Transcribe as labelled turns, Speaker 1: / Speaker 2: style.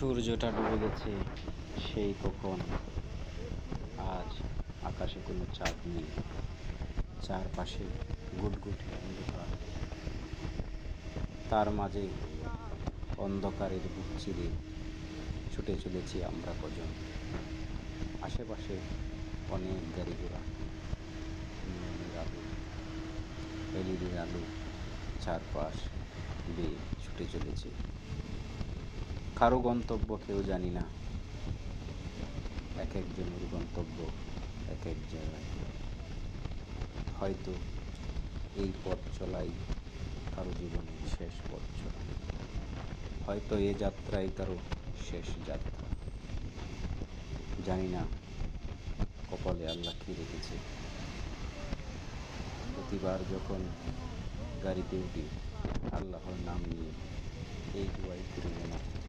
Speaker 1: সূর্যটা ডুবে গেছে সেই কখন। আজ আকাশে কোনো চাঁদ নেই, চারপাশে গুটগুটে অন্ধকার। তার মাঝে অন্ধকারের বুক চিরে ছুটে চলেছি আমরা কজন। আশেপাশে অনেক গাড়ি ঘোড়া, নিয়মের আলো, এলইডির আলো চারপাশ বেয়ে ছুটে চলেছে। কারো গন্তব্য কেউ জানি না, এক একজনের গন্তব্য এক এক জায়গায়। হয়তো এই পথ চলাই কারো জীবনের শেষ পথ চলা, হয়তো এ যাত্রাই কারো শেষ যাত্রা। জানি না কপালে আল্লাহ কি রেখেছে। প্রতিবার যখন গাড়িতে উঠি আল্লাহর নাম নিয়ে এই দুয়াই করি যেন